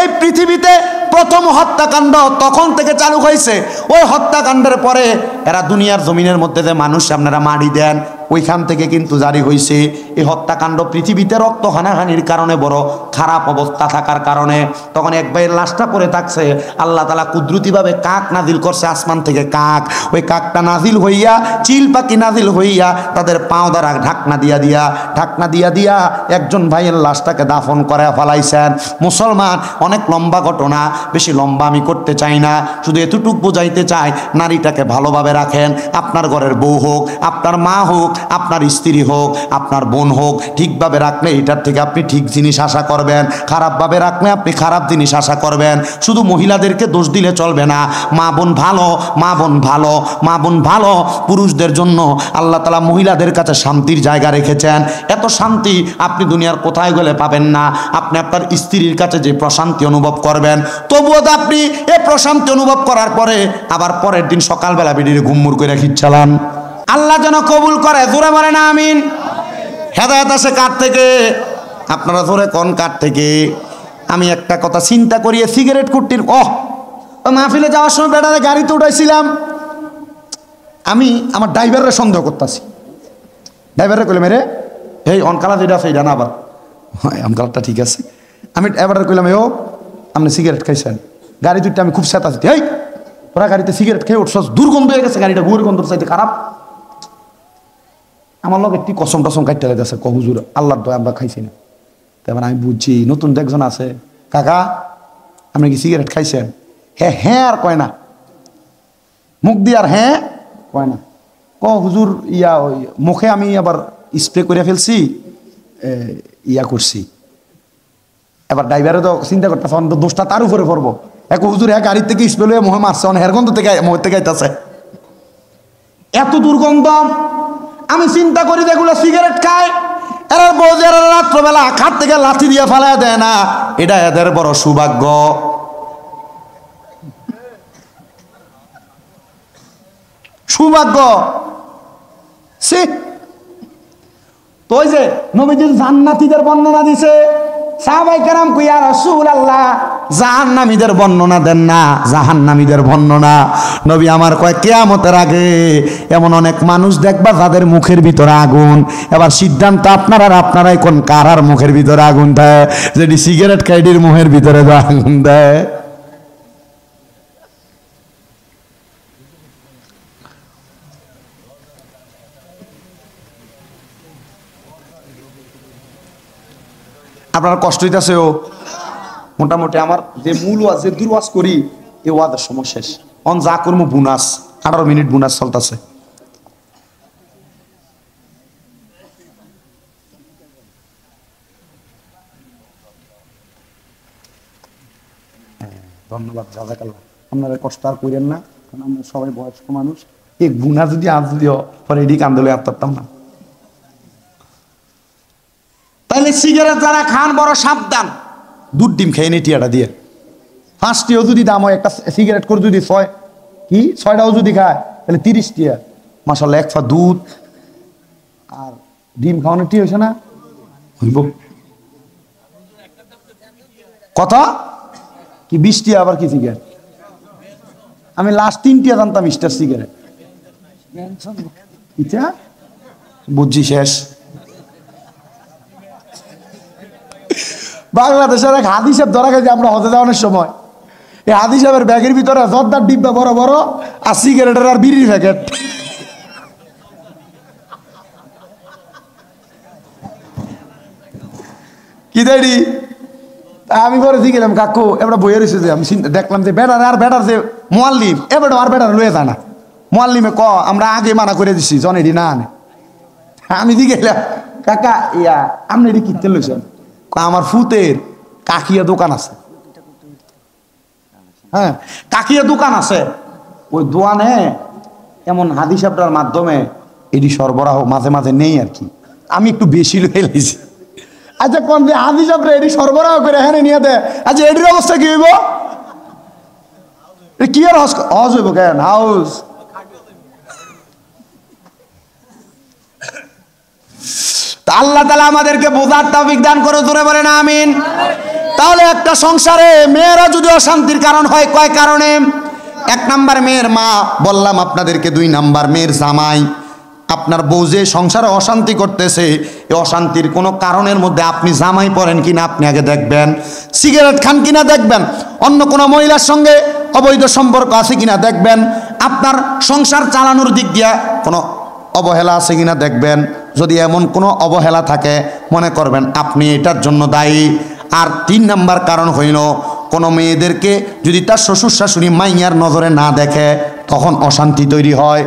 এই পৃথিবীতে প্রথম হত্যাকাণ্ড তখন থেকে চালু হয়েছে। ওই হত্যাকাণ্ডের পরে এরা দুনিয়ার জমিনের মধ্যে যে মানুষ আপনারা মারি দেন, ওইখান থেকে কিন্তু জারি হয়েছে এই হত্যাকাণ্ড। পৃথিবীতে রক্ত হানাহানির কারণে বড় খারাপ অবস্থা থাকার কারণে তখন এক ভাইয়ের লাশটা পড়ে থাকছে, আল্লাহ তাআলা কুদরতিভাবে কাক নাজিল করছে আসমান থেকে। কাক, ওই কাকটা নাজিল হইয়া, চিল পাখি নাজিল হইয়া তাদের পাও দ্বারা ঢাকনা দিয়া একজন ভাইয়ের লাশটাকে দাফন করে ফেলাইছেন। মুসলমান, অনেক লম্বা ঘটনা, বেশি লম্বা আমি করতে চাই না, শুধু এতটুক বোঝাইতে চাই, নারীটাকে ভালোভাবে রাখেন। আপনার ঘরের বউ হোক, আপনার মা হোক, আপনার স্ত্রী হোক, আপনার বোন হোক, ঠিকভাবে রাখলে এটার থেকে আপনি ঠিক জিনিস আশা করবেন, খারাপভাবে রাখলে আপনি খারাপ জিনিস আশা করবেন। শুধু মহিলাদেরকে দোষ দিলে চলবে না। মা বোন ভালো পুরুষদের জন্য আল্লাহ তাআলা মহিলাদের কাছে শান্তির জায়গা রেখেছেন। এত শান্তি আপনি দুনিয়ার কোথায় গেলে পাবেন না। আপনি আপনার স্ত্রীর কাছে যে প্রশান্তি অনুভব করবেন, তবুও তো আপনি এই প্রশান্তি অনুভব করার পরে আবার পরের দিন সকালবেলা বেরিয়ে ঘুমমুর করে খিচ্ছালান। আল্লাহ যেন কবুল করে, জোরে বলেন আমিন। হেদায়েত আসে কার থেকে? আপনারা জোরে কোন কার থেকে? আমি একটা কথা চিন্তা করিয়ে সিগারেট কুট্টির মাহফিলে যাওয়ার সময় বেড়ারে গাড়িতে উঠাইছিলাম, আমি আমার ড্রাইভারের সন্দেহ করতেছি। ড্রাইভারে কইলাম, রে এই অনকালা যেটা আছে এটা না, আবার অনকালারটা ঠিক আছে। আমি ড্রাইভারে কইলাম, আপনি সিগারেট খাইছেন? গাড়ি দুইটা আমি খুব চেতাছি, এই তোরা গাড়িতে সিগারেট খেয়ে উঠছ, দুর্গন্ধ হয়ে গেছে গাড়িটা, গুয়ের গন্ধ চাইতে খারাপ। আমার লোক একটি কসম টসম কাটতে লাগতেছে, হুজুর আল্লাহর দয়া আমরা খাইছি না। তারপরে আমি বুঝছি নতুন একজন আছে, কাকা আপনি কি সিগারেট খাইছেন? হ্যাঁ আর কয় না, মুখ দিয়ে আর হ্যাঁ কয় না। হুজুর ওই মুখে আমি আবার স্প্রে করে ফেলছি, করছি। এবার ড্রাইভারে তো চিন্তা করতেছে দোষটা তার উপরে পড়বো। হুজুর গাড়ির থেকে স্প্রে লয়ে মুখে মারছে, হের গন্ধ থেকে মুখের থেকে আইতাছে, এত দুর্গন্ধ। আমি চিন্তা করি যেগুলো সিগারেট খায় এরা বোঝে, এরা রাত্রবেলা খাট থেকে লাঠি দিয়ে ফেলা দেয় না, এটা এদের বড় সৌভাগ্য। তো ওই যে নবীজির জান্নাতীদের বর্ণনা দিছে, সাহাবায়ে কেরাম কই ইয়া রাসূলুল্লাহ জাহান্নামীদের বর্ণনা দেন না, জাহান্নামীদের বর্ণনা। নবী আমার কয় কিয়ামতের আগে এমন অনেক মানুষ দেখবা যাদের মুখের ভিতরে আগুন। এবার সিদ্ধান্ত আপনারাই কোন কারার মুখের ভিতরে আগুন দেয়, যেটি সিগারেট খাইডির মুখের ভিতরে আগুন দেয়। আপনার কষ্ট হইতেছে? মোটামুটি আমার যে মূল ওয়াজ, যে দুর্ওয়াজ করি, এই ওয়াজের সময় শেষ। অন যা করবো বোনাস, 18 মিনিট বোনাস চলতেছে। ধন্যবাদ, জাযাকাল্লাহ। আপনারা কষ্ট আর করেন না, কারণ আমরা সবাই বয়স্ক মানুষ। এই গুণা যদি আজ দিও পরে এটি কান্দলে আর পারতাম না। তাহলে সিগারেট যারা খান বড় সাবধান, দুধ ডিম খেয়ে নি টিয়াটা দিয়ে। 5টিও যদি দাম হয়, একটা সিগারেট করে যদি 6টাও যদি খায় তাহলে 30 টিয়া। মাশাআল্লাহ, 1 পা দুধ আর ডিম খাওয়ানো টি হয়েছে না? হইব কথা কি 20 টিয়া, আবার কি সিগারেট? আমি লাস্ট 3 টিয়া জানতাম স্টার সিগারেট। বুঝছি শেষ। বাংলাদেশের এক হাদি সাহেব ধরা গেছে আমরা হজে যাওয়ানোর সময়। এই হাদি সাহেবের ব্যাগের ভিতরে জর্দার ডিব্বা বড় বড় আর সিগারেটের আর বিড়ির প্যাকেট। কি দেরি আমি পরে দিলাম, কাকু এবার বইয়ে রয়েছে যে আমি দেখলাম যে বেটার যে মোয়াল্লিম এবার আর বেটার লয়ে যায় না। মোয়াল্লিমে আমরা আগে মানা করে দিছি জনেরই না আনে। আমি দিকে গেলাম, কাকা আপনি এটি কিনতে লইছেন? আমার ফুতের কাকিয়া দোকান আছে। হ্যাঁ, কাকিয়া দোকান আছে। ওই দোকানে এমন হাদিস আপনার মাধ্যমে এটি সরবরাহ মাঝে মাঝে নেই আর কি। আমি একটু বেশি লয়ে লাইছি। আচ্ছা কোন যে হাদিস আপনার এটি সরবরাহ করে এখানে নিয়ে দেয়, আচ্ছা এটির অবস্থা কি হইব? কি আর হজ হইব কেন? হাউস আল্লাহ তাআলা আমাদেরকে বোঝার তৌফিক দান করে, জোরে বলেন আমিন। তাহলে একটা সংসারে মেয়েরা যদি অশান্তির কারণ হয় কয় কারণে? 1 নাম্বার মেয়ের মা, বললাম আপনাদেরকে। 2 নাম্বার মেয়ের জামাই। আপনার বউ যে সংসারে অশান্তি করতেছে, এই অশান্তির কোনো কারণের মধ্যে আপনি জামাই পড়েন কিনা আপনি আগে দেখবেন, সিগারেট খান কিনা দেখবেন, অন্য কোনো মহিলার সঙ্গে অবৈধ সম্পর্ক আছে কিনা দেখবেন, আপনার সংসার চালানোর দিক দিয়া কোনো অবহেলা আছে কিনা দেখবেন। যদি এমন কোনো অবহেলা থাকে মনে করবেন আপনি এটার জন্য দায়ী। আর 3 নাম্বার কারণ হইল, কোনো মেয়েদেরকে যদি তার শ্বশুর শাশুড়ি মাইয়ার নজরে না দেখে তখন অশান্তি তৈরি হয়।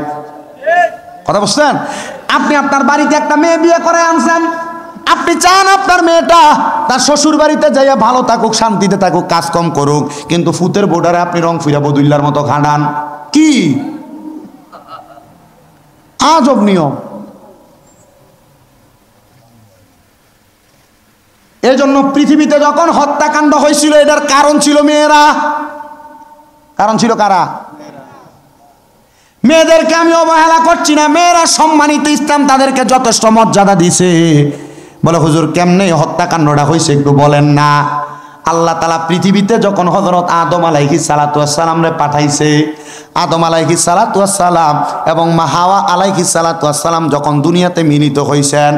কথা বুঝছেন? আপনি আপনার বাড়িতে একটা মেয়ে বিয়ে করে আনছেন, আপনি চান আপনার মেয়েটা তার শ্বশুর বাড়িতে যাইয়া ভালো থাকুক, শান্তিতে থাকুক, কাজ কম করুক, কিন্তু ফুতের বোর্ডারে আপনি রং ফিরা বদুল্লার মতো খাটান। কি আজব নিয়ম! এই জন্য পৃথিবীতে যখন হত্যাকাণ্ড হয়েছিল এটার কারণ ছিল মেয়েরা। কারণ ছিল কারা? মেয়েদেরকে আমি অবহেলা করছি না, মেয়েরা সম্মানিত, ইসলাম তাদেরকে যথেষ্ট মর্যাদা দিছে। বলে হুজুর কেমনে হত্যাকাণ্ডটা হয়েছে একটু বলেন না। আল্লাহ তাআলা পৃথিবীতে যখন হযরত আদম আলাইহিস সালাতু ওয়াস সালাম রে পাঠাইছে, আদম আলাইহিস সালাতু ওয়াস সালাম এবং মা হাওয়া আলাইহিস সালাতু ওয়াস সালাম যখন দুনিয়াতে মিলিত হইছেন,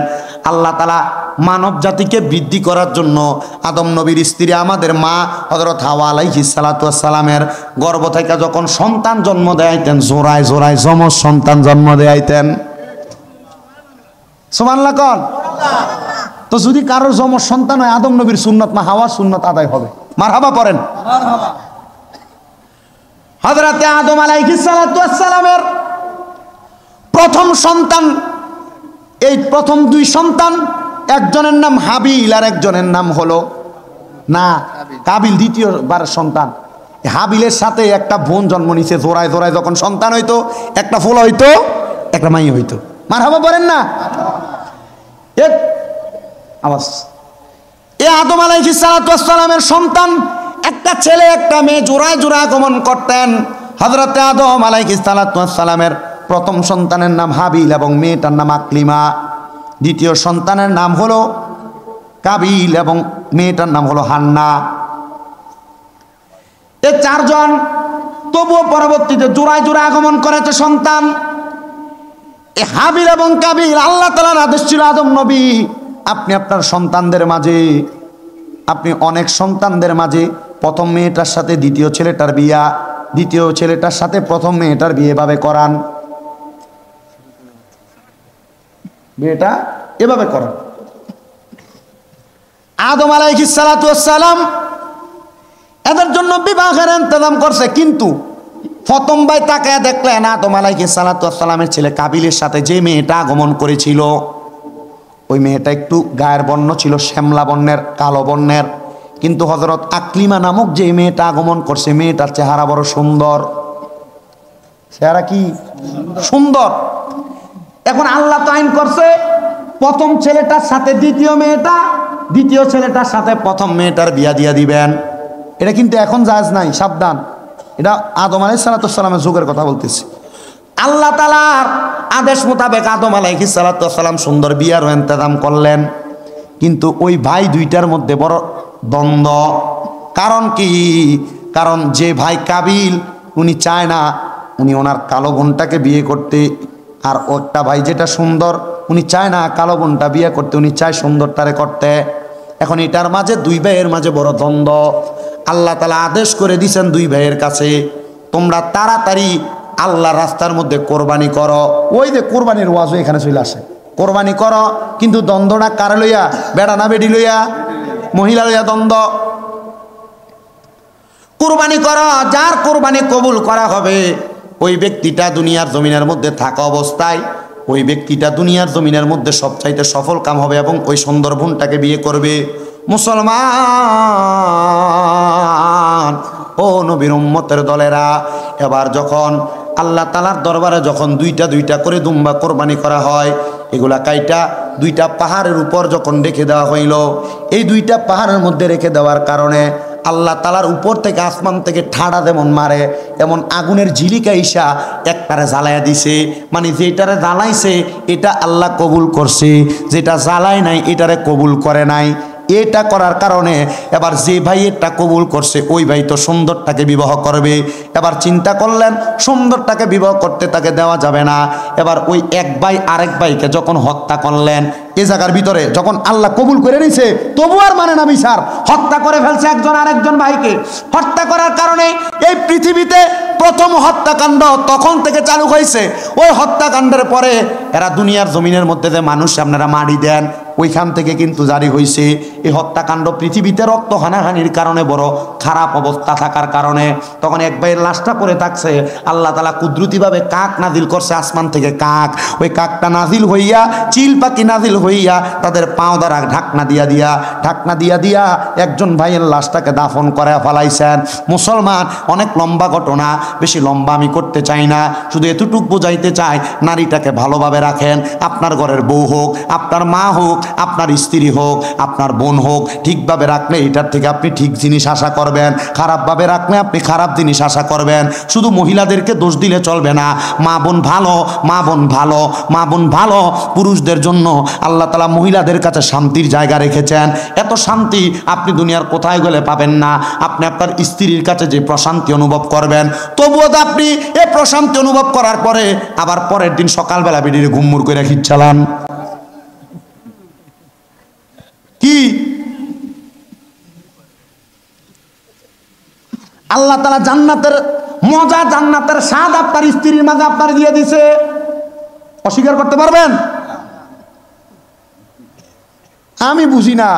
আল্লাহ তাআলা মানব জাতিকে বৃদ্ধি করার জন্য আদম নবীর স্ত্রী আমাদের মা হযরত হাওয়া আলাইহিস সালাতু ওয়াস সালামের গর্ভ থেকে যখন সন্তান জন্ম দেয়াইতেন, জোড়ায় জোড়ায় যমজ সন্তান জন্ম দেয়াইতেন। সুবহানাল্লাহ কোন? তো যদি কারোর যমজ সন্তান হয়, আদম নবীর সুন্নত মা হাওয়ার সুন্নত আদায় হবে। মারহাবা পড়েন। হযরত আদম আলাইহিস সালাতু ওয়াস সালামের প্রথম সন্তান, এই প্রথম 2 সন্তান, একজনের নাম হাবিল আর একজনের নাম হলো না কাবিল, দ্বিতীয়বার সন্তান। হাবিলের সাথে একটা বোন জন্ম নিছে, জোড়ায় জোড়ায় যখন সন্তান হইতো, একটা ফুল হইতো, একটা মাই হইতো। মারহাবা পড়েন না। এ আদম আলাইহিস সালাতু ওয়াস সালামের সন্তান, একটা ছেলে একটা মেয়ে, জোড়ায় জোড়ায় আগমন করতেন। হযরত আদম আলাইহিস সালাতু ওয়াস সালামের প্রথম সন্তানের নাম হাবিল এবং মেয়েটার নাম আকলিমা। দ্বিতীয় সন্তানের নাম হলো কাবিল এবং মেয়েটার নাম হলো হান্না। এই 4 জন তবুও পরবর্তীতে জোড়ায় জোড়ায় আগমন করেছে সন্তান। এই হাবিল এবং কাবিল, আল্লাহ তাআলার আদেশ ছিল, আদম নবী আপনি আপনার সন্তানদের মাঝে, আপনি অনেক সন্তানদের মাঝে প্রথম মেয়েটার সাথে দ্বিতীয় ছেলেটার বিয়া, দ্বিতীয় ছেলেটার সাথে প্রথম মেয়েটার বিয়ে এভাবে করান, বিয়েটা এভাবে করেন। আদম আলাইহিস সালাতু ওয়াস সালাম এদের জন্য বিবাহের ইন্তজাম করছে, কিন্তু প্রথম ভাই তাকায় দেখলেন আদম আলাইহিস সালাতু ওয়াস সালামের ছেলে কাবিলের সাথে যে মেয়েটা আগমন করেছিল, ওই মেয়েটা একটু গায়ের বর্ণ ছিল শ্যামলা বর্ণের, কালো বর্ণের, কিন্তু হযরত আকলিমা নামক যে মেয়েটা আগমন করছে, মেয়েটার চেহারা বড় সুন্দর। চেহারা কি সুন্দর! এখন আল্লাহ তো আইন করছে, প্রথম ছেলেটার সাথে দ্বিতীয় মেয়েটা, দ্বিতীয় ছেলেটার সাথে প্রথম মেয়েটার বিয়া দিয়া দিবেন। এটা কিন্তু এখন জায়েজ নাই, সাবধান। এটা আদম আলাইহিস সালাতু ওয়াস সালামের যুগের কথা বলতেছি। আল্লাহ তাআলার আদেশ মোতাবেক আদম আলাইহিস সালাতু ওয়াস সালাম সুন্দর বিয়ার ইন্তজাম করলেন, কিন্তু ওই ভাই দুইটার মধ্যে বড় দ্বন্দ্ব। কারণ কি? কারণ যে ভাই কাবিল উনি চায় না উনি ওনার কালো বোনটাকে বিয়ে করতে, আর একটা ভাই যেটা সুন্দর উনি চায় না কালো বোনটা বিয়ে করতে, উনি চায় সুন্দরটারে করতে। এখন এটার মাঝে 2 ভাইয়ের মাঝে বড় দ্বন্দ্ব। আল্লাহ তাআলা আদেশ করে দিয়েছেন 2 ভাইয়ের কাছে, তোমরা তাড়াতাড়ি আল্লাহর রাস্তার মধ্যে কোরবানি করো। ওই যে কোরবানির ওয়াজও এখানে চলে আসে, কোরবানি করো, কিন্তু দ্বন্দ্বটা কারে লইয়া? বেড়া না বেডি লইয়া? মহিলা লইয়া দ্বন্দ্ব। কোরবানি করো, যার কোরবানি কবুল করা হবে ওই ব্যক্তিটা দুনিয়ার জমিনের মধ্যে থাকা অবস্থায়, ওই ব্যক্তিটা দুনিয়ার জমিনের মধ্যে সবচাইতে সফল কাম হবে এবং ওই সুন্দর বোনটাকে বিয়ে করবে। মুসলমান ও নবীর উম্মতের দলেরা, এবার যখন আল্লাহ তাআলার দরবারে যখন 2টা করে দুম্বা কোরবানি করা হয়, এগুলা কাইটা 2টা পাহাড়ের উপর যখন রেখে দেওয়া হইল, এই 2টা পাহাড়ের মধ্যে রেখে দেওয়ার কারণে আল্লাহ তাআলার উপর থেকে আসমান থেকে ঠাড়া যেমন মারে, এমন আগুনের ঝিলিকা ইসা একটারে জ্বালাইয়া দিছে। মানে যেটারে জ্বালাইছে এটা আল্লাহ কবুল করছে, যেটা জ্বালায় নাই এটারে কবুল করে নাই। এটা করার কারণে এবার যে ভাই এটা কবুল করছে ওই ভাই তো সুন্দরটাকে বিবাহ করবে। এবার চিন্তা করলেন সুন্দরটাকে বিবাহ করতে তাকে দেওয়া যাবে না। এবার ওই এক ভাই আরেক ভাইকে যখন হত্যা করলেন, এ জায়গার ভিতরে যখন আল্লাহ কবুল করে নিছে তবু আর মানে না বিচার, হত্যা করে ফেলছে একজন আরেকজন ভাইকে। হত্যা করার কারণে এই পৃথিবীতে প্রথম হত্যাকাণ্ড তখন থেকে চালু হয়েছে। ওই হত্যাকাণ্ডের পরে এরা দুনিয়ার জমিনের মধ্যে যে মানুষ আপনারা মারি দেন ওইখান থেকে কিন্তু জারি হয়েছে এই হত্যাকাণ্ড। পৃথিবীতে রক্ত হানাহানির কারণে বড় খারাপ অবস্থা থাকার কারণে তখন এক ভাইয়ের লাশটা পড়ে থাকছে, আল্লাহ তাআলা কুদরতিভাবে কাক নাজিল করছে আসমান থেকে। কাক, ওই কাকটা নাজিল হইয়া চিল পাখি নাজিল হইয়া তাদের পাও দ্বারা ঢাকনা দিয়া একজন ভাইয়ের লাশটাকে দাফন করে ফেলাইছেন। মুসলমান, অনেক লম্বা ঘটনা, বেশি লম্বা আমি করতে চাই না, শুধু এতটুকু বোঝাইতে চাই নারীটাকে ভালোভাবে রাখেন। আপনার ঘরের বউ হোক, আপনার মা হোক, আপনার স্ত্রী হোক, আপনার বোন হোক, ঠিকভাবে রাখলে এটার থেকে আপনি ঠিক জিনিস আশা করবেন, খারাপভাবে রাখলে আপনি খারাপ জিনিস আশা করবেন। শুধু মহিলাদেরকে দোষ দিলে চলবে না। মা বোন ভালো পুরুষদের জন্য আল্লাহ তাআলা মহিলাদের কাছে শান্তির জায়গা রেখেছেন। এত শান্তি আপনি দুনিয়ার কোথায় গেলে পাবেন না। আপনি আপনার স্ত্রীর কাছে যে প্রশান্তি অনুভব করবেন, তবুও তো আপনি এই প্রশান্তি অনুভব করার পরে আবার পরের দিন সকালবেলা বেরিয়ে ঘুমমুর করে খিচ্ছালান কি? আল্লাহ তাআলা জান্নাতের মজা, জান্নাতের স্বাদ আপনার স্ত্রীর মাঝে আপনার দিয়ে দিছে, অস্বীকার করতে পারবেন? আমি বুঝি না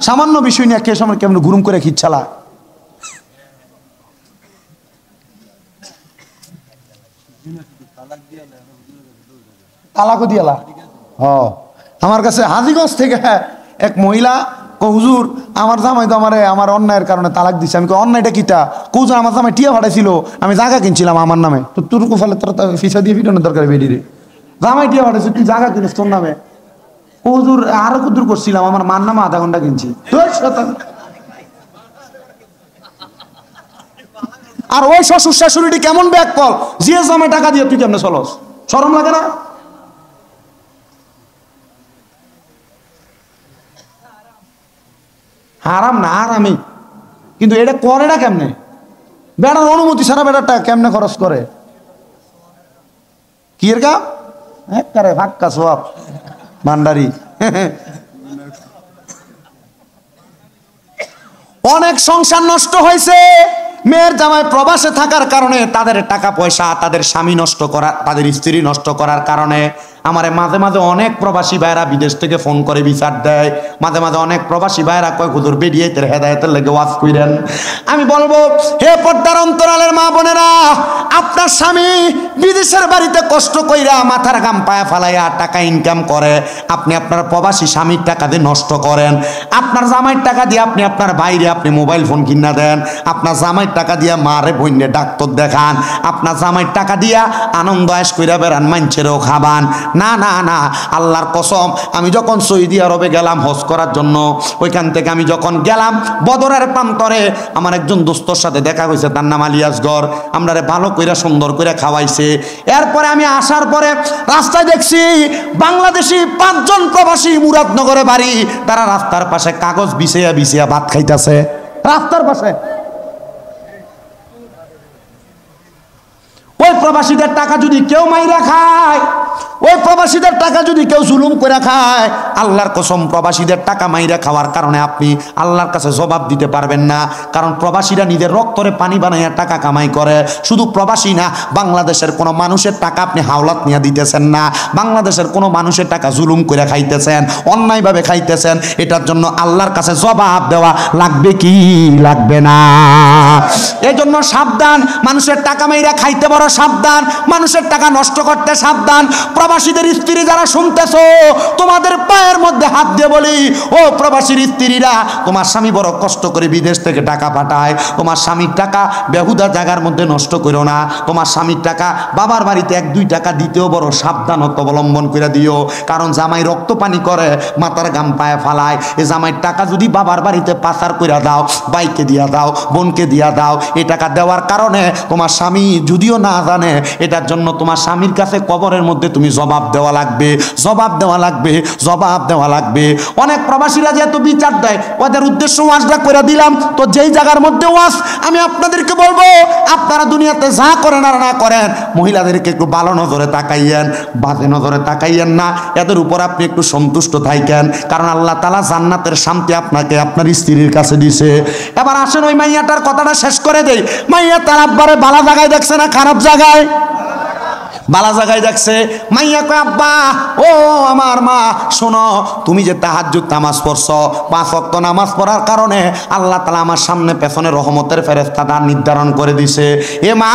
সামান্য বিষয় নিয়ে কে সময় কেমন গুরুম করে খিচ্ছালা। তালাকও দিয়ালা। আমার কাছে হাজীগঞ্জ থেকে এক মহিলা হুজুর আমার জামাই তো আমার অন্যায়ের কারণে তালাক দিচ্ছে। আমি অন্যায়টা কিটা? হুজুর আমার জামাই টিয়া ভাড়াইছিল, আমি জায়গা কিনছিলাম আমার নামে, তো তোর ফলে তোর ফিসা দিয়ে ফিটানোর দরকার বেরিয়ে। জামাই টিয়া ভাড়াইছিল, তুই জায়গা কিনিস তোর নামে। হুজুর আরো কুদুর করছিলাম, আমার মার নামে আধা ঘন্টা কিনছি। আর ওই শ্বশুর শাশুড়িটি কেমন ব্যাক কল, জিএস জামাই টাকা দিয়ে তুই কেমনে চলস? শরম লাগে না? হারাম না আরামি, কিন্তু এটা করে না কেমনে? বেড়ার অনুমতি ছাড়া বেড়াটা কেমনে খরচ করে? কি এর কাম? একবারে ফাক্কা সওয়াব ভান্ডারি। অনেক সংসার নষ্ট হয়েছে মেয়ের জামাই প্রবাসে থাকার কারণে, তাদের টাকা পয়সা, তাদের স্বামী নষ্ট করা, তাদের স্ত্রী নষ্ট করার কারণে। আমারে মাঝে মাঝে অনেক প্রবাসী ভাইরা বিদেশ থেকে ফোন করে বিচার দেয়, মাঝে মাঝে অনেক প্রবাসী ভাইরা কয় হুজুর বেরিয়েতের হেদায়েতের লেগে ওয়াজ কইরেন। আমি বলবো হে পর্দার অন্তরালের মা বোনেরা, আপনার স্বামী বিদেশের বাড়িতে কষ্ট কইরা মাথার ঘাম পায়ে ফালাইয়া টাকা ইনকাম করে, আপনি আপনার প্রবাসী স্বামীর টাকা দিয়ে নষ্ট করেন। আপনার জামাইয়ের টাকা দিয়ে আপনি আপনার বাইরে আপনি মোবাইল ফোন কিনা দেন, আপনার জামাইয়ের টাকা দিয়া মারে বইনে ডাক্তার দেখান, আপনার জামাইয়ের টাকা দিয়া আনন্দ আয়েশ কইরা বেড়ান, মাইনছেরও খাবান। না না না, আল্লাহর কসম, আমি যখন সৌদি আরবে গেলাম হজ করার জন্য, ওইখান থেকে আমি যখন গেলাম বদরের প্রান্তরে আমার একজন দোস্তর সাথে দেখা হয়েছে, তার নাম আলিয়াসগর। আমরারে ভালো কইরা সুন্দর করে খাওয়াইছে। এরপরে আমি আসার পরে রাস্তায় দেখছি বাংলাদেশি 5 জন প্রবাসী, মুরাদনগরে বাড়ি, তারা রাস্তার পাশে কাগজ বিছিয়া বিছিয়া ভাত খাইতেছে রাস্তার পাশে। ওই প্রবাসীদের টাকা যদি কেউ মাইরা খায়, ওই প্রবাসীদের টাকা যদি কেউ জুলুম করে খায়, আল্লাহর কসম প্রবাসীদের টাকা মাইরা খাওয়ার কারণে আপনি আল্লাহর কাছে জবাব দিতে পারবেন না। কারণ প্রবাসীরা নিজের রক্তরে পানি বানাইয়া টাকা কামাই করে। শুধু প্রবাসী না, বাংলাদেশের কোনো মানুষের টাকা আপনি হাওলাত নিয়ে দিতেছেন না, বাংলাদেশের কোনো মানুষের টাকা জুলুম করে খাইতেছেন, অন্যায়ভাবে খাইতেছেন। এটার জন্য আল্লাহর কাছে জবাব দেওয়া লাগবে কি লাগবে না? এই জন্য সাবধান, মানুষের টাকা মাইরা খাইতে বড় সাবধান, মানুষের টাকা নষ্ট করতে সাবধান। প্রবাসীদের স্ত্রী যারা শুনতেছো, তোমাদের পায়ের মধ্যে হাত দিয়ে বলি, ও প্রবাসীর স্ত্রীরা, তোমার স্বামী বড় কষ্ট করে বিদেশ থেকে টাকা পাঠায়, তোমার স্বামীর টাকা বেহুদা জায়গার মধ্যে নষ্ট করো না। তোমার স্বামীর টাকা বাবার বাড়িতে 1-2 টাকা দিতেও বড় সাবধানতা অবলম্বন করে দিও। কারণ জামাই রক্ত পানি করে, মাথার গাম পায়ে ফালায়। এই জামাইয়ের টাকা যদি বাবার বাড়িতে পাচার করে দাও, বাইকে দিয়া দাও, বোনকে দিয়া দাও, এই টাকা দেওয়ার কারণে তোমার স্বামী যদিও না জানে, এটার জন্য তোমার স্বামীর কাছে কবরের মধ্যে তুমি জবাব দেওয়া লাগবে, জবাব দেওয়া লাগবে, জবাব দেওয়া লাগবে। অনেক প্রবাসীরা যেহেতু বিচার দেয়, ওদের উদ্দেশ্য ওয়াজটা করে দিলাম। তো যেই জায়গার মধ্যে ওয়াজ, আমি আপনাদেরকে বলবো আপনারা দুনিয়াতে যা করেন আর না করেন, মহিলাদেরকে একটু ভালো নজরে তাকাইয়েন, বাজে নজরে তাকাইয়েন না। এদের উপর আপনি একটু সন্তুষ্ট থাকেন, কারণ আল্লাহ তাআলা জান্নাতের শান্তি আপনাকে আপনার স্ত্রীর কাছে দিছে। এবার আসেন ওই মাইয়াটার কথাটা শেষ করে দেই। মাইয়া তার আব্বারে ভালো জায়গায় দেখছে না খারাপ জায়গায়? বালা জায়গায় দেখছে। মাইয়া কয় আব্বা, ও আমার মা, শোনো, তুমি যে তাহাজ্জুদ নামাজ পড়ছো, 5 ওয়াক্ত নামাজ পড়ার কারণে আল্লাহ তাআলা আমার সামনে পেছনে রহমতের ফেরেশতাটা নির্ধারণ করে দিছে। এ মা,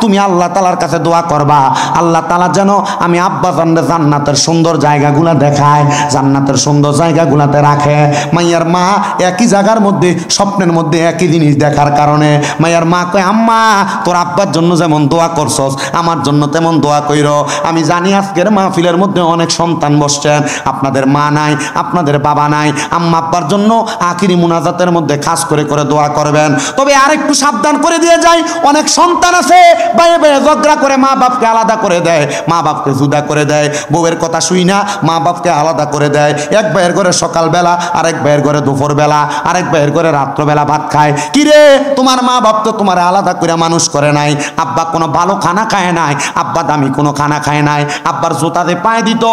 তুমি আল্লাহ তাআলার কাছে দোয়া করবা, আল্লাহ তাআলা যেন আমি আব্বা জানরে জান্নাতের সুন্দর জায়গাগুলা দেখায়, জান্নাতের সুন্দর জায়গাগুলাতে রাখে। মাইয়ার মা একই জায়গার মধ্যে স্বপ্নের মধ্যে একই জিনিস দেখার কারণে মাইয়ার মা কয়, আম্মা, তোর আব্বার জন্য যেমন দোয়া করছস, আমার জন্য তেমন দোয়া কইরো। আমি জানি আজকের মাহফিলের মধ্যে অনেক সন্তান বসছেন, আপনাদের মা নাই, আপনাদের বাবা নাই, আম্মা আব্বার জন্য আখিরি মুনাজাতের মধ্যে খাস করে করে দোয়া করবেন। তবে আরেকটু সাবধান করে দিয়ে যাই, অনেক সন্তান আছে বাইরে বাইরে ঝগড়া করে মা বাপকে আলাদা করে দেয়, মা বাপকে জুদা করে দেয়, বউয়ের কথা শুই না মা বাপকে আলাদা করে দেয়। এক ভাইয়ের ঘরে সকালবেলা, আরেক ভাইয়ের ঘরে দুপুরবেলা, আরেক ভাইয়ের ঘরে রাত্রবেলা ভাত খায়। কিরে, তোমার মা বাপ তো তোমার আলাদা করে মানুষ করে নাই, আব্বা কোনো ভালো খানা খায় নাই, আব্বা দামি কোনো খানা খায় নাই, আব্বার জুতাতে পায়ে দিত,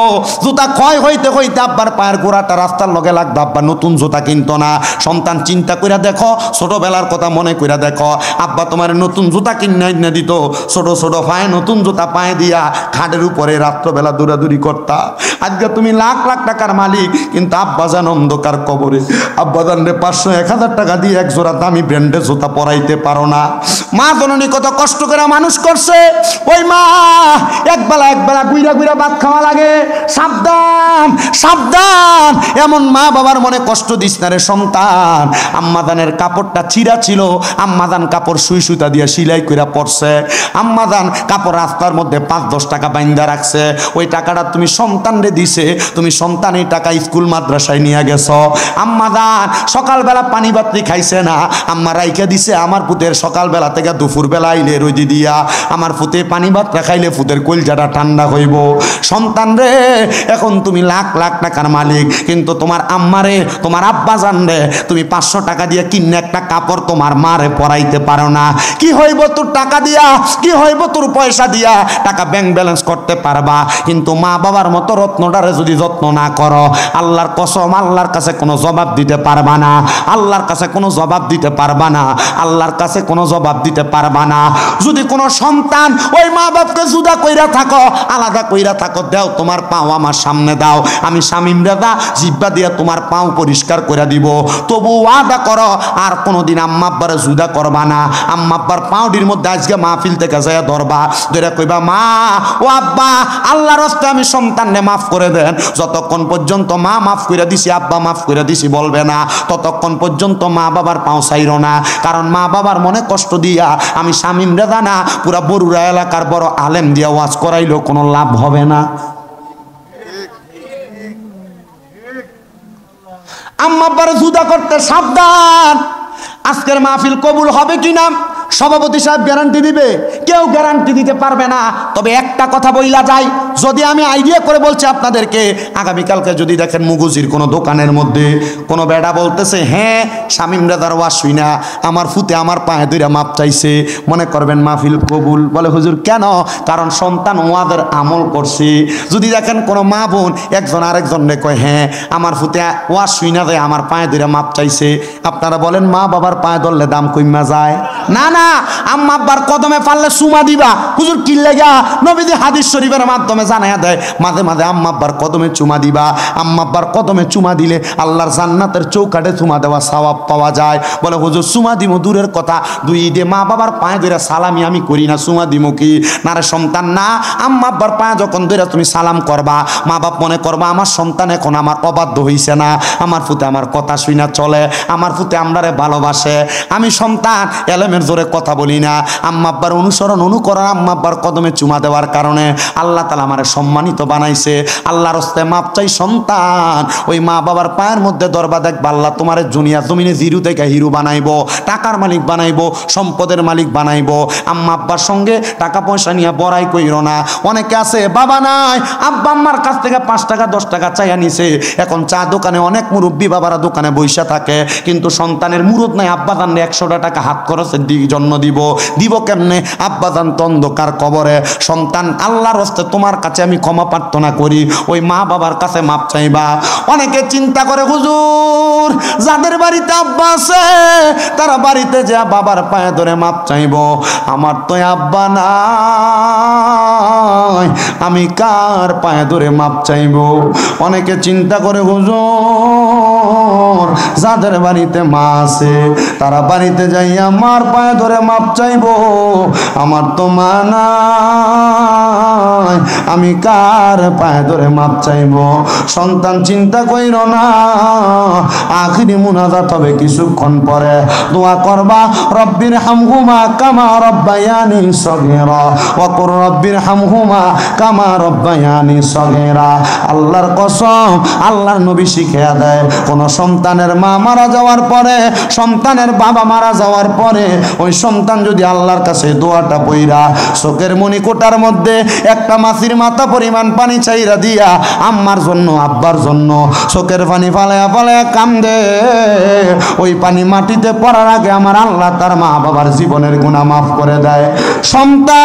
জুতা ক্ষয় হইতে হইতে আব্বার পায়ের গোড়াটা রাস্তার লগে লাগতো, আব্বা নতুন জুতা কিনতো না। সন্তান চিন্তা কইরা দেখো, ছোটবেলার কথা মনে কইরা দেখো, আব্বা তোমার নতুন জুতা কিনে দিত, ছোট ছোট পায়ে নতুন জুতা পায়ে দিয়া খাটের উপরে রাত্রবেলা দৌড়াদৌড়ি করতা। আজকে তুমি লাখ লাখ টাকার মালিক, কিন্তু আব্বা যান অন্ধকার কবরে। আব্বা জান রে 500-1000 টাকা দিয়ে এক জোড়া দামি ব্র্যান্ডের জুতা পরাইতে পারো না। মা জননী কত কষ্ট করে মানুষ করছে, ওই মা একবেলা গুইরা গুইরা ভাত খাওয়া লাগে। সাবধান সাবধান, এমন মা বাবার মনে কষ্ট দিস না রে সন্তান। আম্মাদানের কাপড়টা চিরা ছিল, আম্মাদান কাপড় সুই সুতা দিয়ে সিলাই কইরা পড়ছে, আম্মাদান কাপড় রাস্তার মধ্যে 5-10 টাকা বাইন্দা রাখছে, ওই টাকাটা তুমি সন্তানরে দিছে, তুমি সন্তান এই টাকা স্কুল মাদ্রাসায় নিয়ে গেছো। আম্মাদান সকালবেলা পানি বাতরি খাইছে না, আম্মা রাইখা দিছে আমার পুতের সকালবেলা থেকে দুপুরবেলা আইলে রইদি দিয়া, আমার পুতে পানি ভাত খাইলে পুতের কলজাটা ঠান্ডা হইব। সন্তান রে, এখন তুমি লাখ লাখ টাকার মালিক, কিন্তু তোমার আম্মারে, তোমার আব্বা জান রে, তুমি 500 টাকা দিয়ে কিনে একটা কাপড় তোমার মারে পরাইতে পারো না। কি হইব তোর টাকা দিয়া, কি হইব তোর পয়সা দিয়া? টাকা ব্যাংক ব্যালেন্স করতে পারবা, কিন্তু মা বাবার মতো রত্নটারে যদি যত্ন না করো, আল্লাহর কসম আল্লাহর কাছে কোনো জবাব দিতে পারবা না, আল্লাহর কাছে কোনো জবাব দিতে পারবা না, আল্লাহর কাছে কোনো জবাব দিতে পারবা না। যদি কোনো সন্তান ওই মা বাপকে জুদা কইরা থাকো, আলাদা কইরা থাকো, দাও তোমার পাও আমার সামনে দাও, আমি শামিম দাদা জিব্বা দিয়া তোমার পাও পরিষ্কার করে দিব। তবু ওয়াদা করো আর কোনোদিন আম্মা আব্বারে জুদা করবা না। আম্মা আব্বার পাউডির মধ্যে আজকে মাহফিল থেকে যায় ধরবা, ধরে কইবা, মা ও আব্বা, আল্লাহর রাস্তে আমি সন্তানরে মাফ করে দেন। যতক্ষণ পর্যন্ত মা মাফ করে দিছি, আব্বা মাফ করে দিছি বলবে না, ততক্ষণ পর্যন্ত মা বাবার পাও চাইরো না। কারণ মা বাবার মনে কষ্ট দিয়া আমি শামিম রেদা না, পুরা বরুড়া এলাকার বড় আলেম দিয়া ওয়াজ করাইলেও কোনো লাভ হবে না। আম্মা আব্বারে জুদা করতে সাবধান। আজকের মাহফিল কবুল হবে কিনা সভাপতি সাহেব গ্যারান্টি দিবে? কেউ গ্যারান্টি দিতে পারবে না। তবে একটা কথা বইলা যায়, যদি আমি আইডিয়া করে বলছি আপনাদেরকে, আগামীকালকে যদি দেখেন মুগুজির কোনো দোকানের মধ্যে কোনো বেড়া বলতেছে, হ্যাঁ শামিম রেজার ওয়াজ শুই না আমার ফুতে আমার পায়ে ধইরা মাপ চাইছে, মনে করবেন মাহফিল কবুল। বলে হুজুর কেন? কারণ সন্তান ওয়াদের আমল করছে। যদি দেখেন কোনো মা বোন একজন আরেকজনরে কয়, হ্যাঁ আমার ফুতে ওয়াজ শুই না যায় আমার পায়ে ধইরা মাপ চাইছে, আপনারা বলেন মা বাবার পায়ে ধরলে দাম কইমা যায়? না না, আম্মা আব্বার কদমে পারলে চুমা দিবা। হুজুর কি লাগা? নবীজি হাদিস শরীফের মাধ্যমে জানাইয়া দেয়, মাঝে মাঝে আম্মা আব্বার কদমে চুমা দিবা। আম্মা আব্বার কদমে চুমা দিলে আল্লাহর জান্নাতের চৌকাঠে চুমা দেওয়া সওয়াব পাওয়া যায়। বলে হুজুর চুমা দিমু দূরের কথা, 2 ঈদে মা বাবার পায়ে ধরে সালামি আমি করি না, চুমা দিমু কি? না রে সন্তান, না, আম্মা আব্বার পায়ে যখন ধরে তুমি সালাম করবা, মা বাপ মনে করবা আমার সন্তান এখন আমার অবাধ্য হইছে না, আমার ফুতে আমার কথা শুই না চলে, আমার ফুতে আমরারে ভালোবাসে। আমি সন্তান এলেমের জোরে কথা বলি না, আম্মা আব্বার অনুসরণ অনুকরণ, আম্মা আব্বার কদমে চুমা দেওয়ার কারণে আল্লাহ তাআলা আমারে সম্মানিত বানাইছে। আল্লাহর রাস্তায় মাপ চাই সন্তান, ওই মা বাবার পায়ের মধ্যে দরবা দেখবা আল্লাহ তোমার দুনিয়া জমিনে জিরো থেকে হিরো বানাইবো, টাকার মালিক বানাইবো, সম্পদের মালিক বানাইবো। আম্মা আব্বার সঙ্গে টাকা পয়সা নিয়ে বড়াই কইরো না। অনেকে আছে বাবা নাই, আব্বা আম্মার কাছ থেকে 5 টাকা 10 টাকা চাইয়া নিছে, এখন চা দোকানে অনেক মুরব্বী বাবারা দোকানে বইসা থাকে, কিন্তু সন্তানের মুরুদ নাই, আব্বা জানলে 100 টাকা হাত খরচের জন্য দিব কেমনে? আব্বা জান তো অন্ধকার কবরে। সন্তান আল্লাহর হস্তে তোমার কাছে আমি ক্ষমা প্রার্থনা করি, ওই মা বাবার কাছে মাপ চাইবা। অনেকে চিন্তা করে হুজুর যাদের বাড়িতে আব্বা আছে তারা বাড়িতে যা বাবার পায়ে ধরে মাপ চাইব, আমার তো আব্বা নাই, আমি কার পায়ে ধরে মাপ চাইব? অনেকে চিন্তা করে হুজুর যাদের বাড়িতে মা আছে তারা বাড়িতে যাই আমার পায়ে ধরে মাপ চাইব, আমার তো মা নাই, আমি কার পায়ে ধরে মাপ চাইব? সন্তান চিন্তা কইর না, আখিরি মুনাজাত হবে কিছুক্ষণ পরে, দোয়া করবা রব্বির হামহুমা কামা রব্বায়ানি সগীরা ওয়া কুর রব্বির হামহুমা কামা রব্বায়ানি সগীরা। আল্লাহর কসম, আল্লাহর নবী শিখিয়ে দেয়, কোন সন্তানের মা মারা যাওয়ার পরে, সন্তানের বাবা মারা যাওয়ার পরে ওই সন্তান যদি আল্লাহর কাছে দোয়াটা পইরা চোখের মণিকোটার মধ্যে একটা মাছির মাথা পরিমাণ পানি চাইরা দিয়া আম্মার জন্য আব্বার জন্য চোখের পানি ফালায়া ফালায়া কান্দে, ওই পানি মাটিতে পড়ার আগে আমার আল্লাহ তার মা বাবার জীবনের গুনাহ মাফ করে দেয়। সন্তান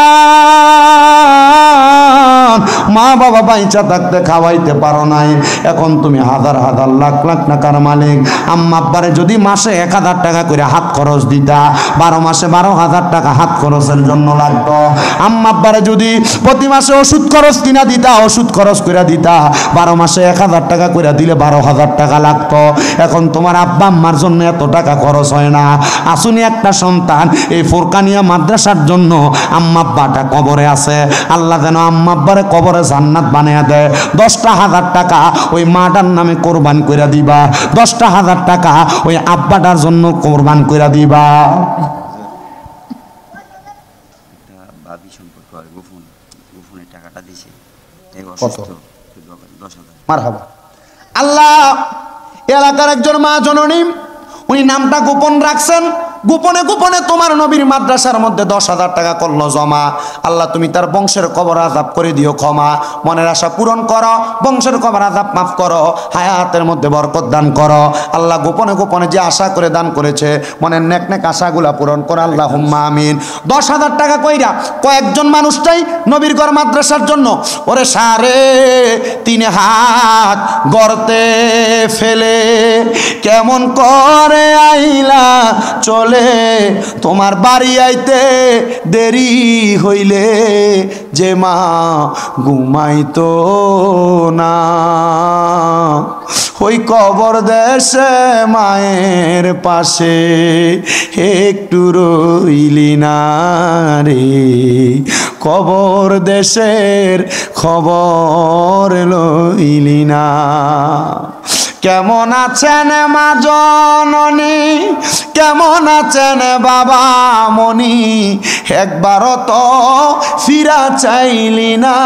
মা বাবা বাইচা থাকতে খাওয়াইতে পারো নাই, এখন তুমি হাজার হাজার লাখ লাখ টাকার মালিক। আম্মা আব্বারে যদি মাসে 1000 টাকা করে হাত খরচ দিতা, 12 মাসে 12,000 টাকা হাত খরচের জন্য লাগতো। আম্মা আব্বারে যদি প্রতি মাসে ওষুধ খরচ কিনা দিতা, ওষুধ খরচ করে দিতা, 12 মাসে 1000 টাকা করে দিলে 12,000 টাকা লাগতো। এখন তোমার আব্বা আম্মার জন্য এত টাকা খরচ হয় না। আসুনি একটা সন্তান এই ফোরকানিয়া মাদ্রাসার জন্য আম্মা আব্বাটা কবরে আছে, আল্লাহ যেন আম্মা আব্বারে কবরে জান্নাত বানিয়ে দেয়। 10,000 টাকা ওই মাটার নামে কোরবান করে দিবা, 10,000 টাকা ওই আব্বাটার জন্য কোরবান করে দিবা। আল্লাহ এলাকার একজন মা জননী, উনি নামটা গোপন রাখছেন, গোপনে গোপনে তোমার নবীর মাদ্রাসার মধ্যে 10,000 টাকা করলো জমা। আল্লাহ তুমি তার বংশের কবর আযাব করে দিও ক্ষমা, মনের আশা পূরণ করো, বংশের কবর আযাব মাফ করো, হায়াতের মধ্যে বরকত দান করো। আল্লাহ গোপনে গোপনে যে আশা করে দান করেছে মনের নেক নেক আশাগুলা পূরণ করো, আল্লাহুম্মা আমিন। 10,000 টাকা কইরা কয়েকজন মানুষটাই নবীর ঘর মাদ্রাসার জন্য, ওরে 3.5 হাত গর্তে ফেলে কেমন করে আইলা চলে, তোমার বাড়ি আইতে দেরি হইলে যে মা ঘুমাইতো না, ওই কবর দেশে মায়ের পাশে একটু রইলি না রে, কবর দেশের খবর লইলি না। কেমন আছেন মা জননী, কেমন আছেন বাবা মনি, একবারও তো ফিরা চাইলি না।